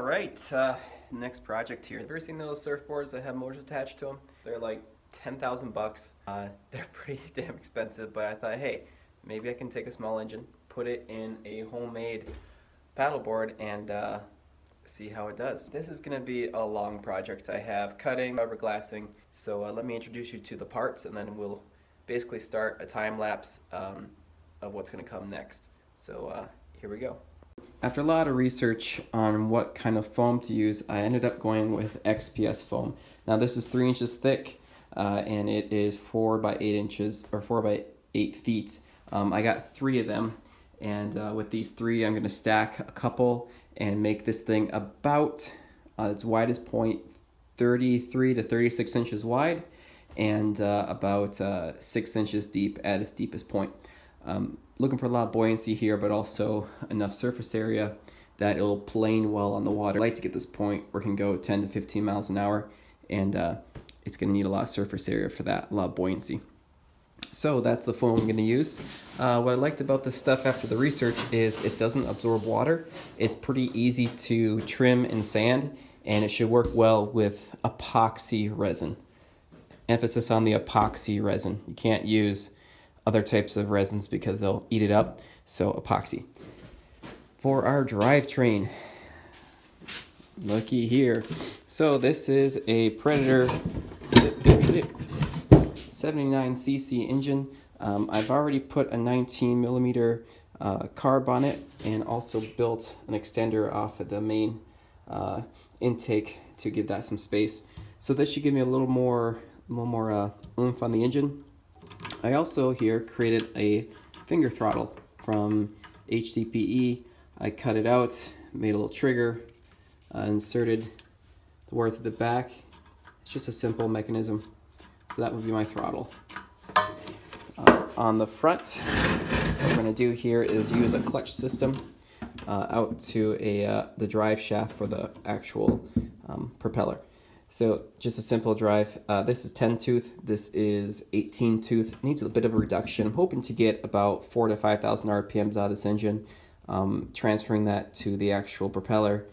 Alright, next project here. Have you ever seen those surfboards that have motors attached to them? They're like 10,000 bucks. They're pretty damn expensive, but I thought, hey, maybe I can take a small engine, put it in a homemade paddleboard, and see how it does. This is going to be a long project. I have cutting, fiberglassing, so let me introduce you to the parts, and then we'll basically start a time lapse of what's going to come next. So here we go. After a lot of research on what kind of foam to use, I ended up going with XPS foam. Now this is 3 inches thick, and it is 4 by 8 inches, or 4 by 8 feet. I got 3 of them, and with these 3 I'm going to stack a couple and make this thing about its widest point 33 to 36 inches wide, and about 6 inches deep at its deepest point. Looking for a lot of buoyancy here, but also enough surface area that it'll plane well on the water. I like to get this point where it can go 10 to 15 miles an hour, and it's going to need a lot of surface area for that, a lot of buoyancy. So that's the foam I'm going to use. What I liked about this stuff after the research is it doesn't absorb water. It's pretty easy to trim and sand, and it should work well with epoxy resin. Emphasis on the epoxy resin. You can't use other types of resins because they'll eat it up, so epoxy. For our drivetrain, looky here. So this is a Predator 79cc engine. I've already put a 19 millimeter carb on it, and also built an extender off of the main intake to give that some space. So this should give me a little more oomph on the engine. I also here created a finger throttle from HDPE. I cut it out, made a little trigger, inserted the wire through the back. It's just a simple mechanism. So that would be my throttle. On the front, what we're going to do here is use a clutch system out to the drive shaft for the actual propeller. So just a simple drive. This is 10 tooth, this is 18 tooth. It needs a bit of a reduction. I'm hoping to get about 4,000 to 5,000 RPMs out of this engine, transferring that to the actual propeller.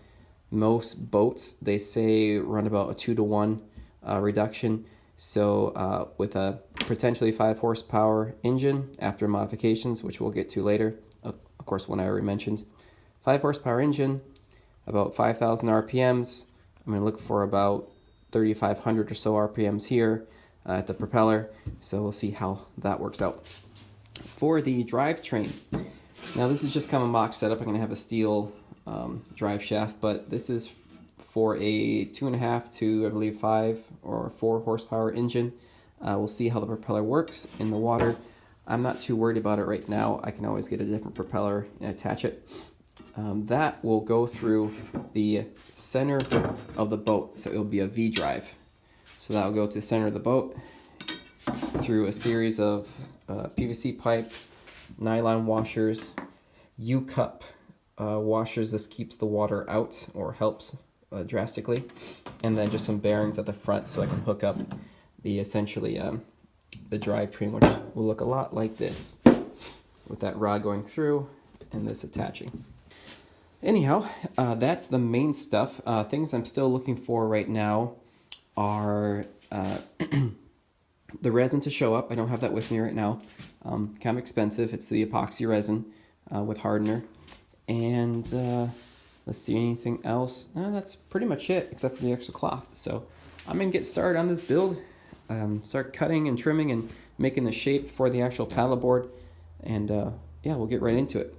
Most boats, they say, run about a 2 to 1 reduction. So with a potentially 5 horsepower engine after modifications, which we'll get to later, of course one I already mentioned, 5 horsepower engine, about 5,000 RPMs. I'm going to look for about 3,500 or so RPMs here at the propeller, so we'll see how that works out. For the drivetrain, now this is just kind of a mock setup. I'm going to have a steel drive shaft, but this is for a 2.5 to, I believe, 5 or 4 horsepower engine. We'll see how the propeller works in the water. I'm not too worried about it right now. I can always get a different propeller and attach it. That will go through the center of the boat, so it'll be a V drive. So that will go to the center of the boat through a series of PVC pipe, nylon washers, U-cup washers. This keeps the water out, or helps drastically, and then just some bearings at the front so I can hook up the essentially the drivetrain, which will look a lot like this, with that rod going through and this attaching. Anyhow, that's the main stuff. Things I'm still looking for right now are the resin to show up. I don't have that with me right now. Kind of expensive. It's the epoxy resin with hardener. And let's see, anything else? That's pretty much it, except for the extra cloth. So I'm going to get started on this build. Start cutting and trimming and making the shape for the actual paddleboard. And yeah, we'll get right into it.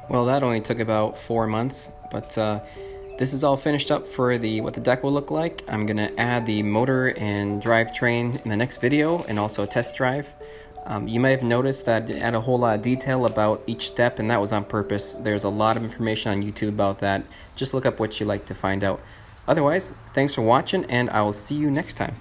Well, that only took about 4 months, but this is all finished up for what the deck will look like. I'm gonna add the motor and drivetrain in the next video, and also a test drive. You may have noticed that I add a whole lot of detail about each step, and that was on purpose. There's a lot of information on YouTube about that. Just look up what you like to find out. Otherwise, thanks for watching, and I will see you next time.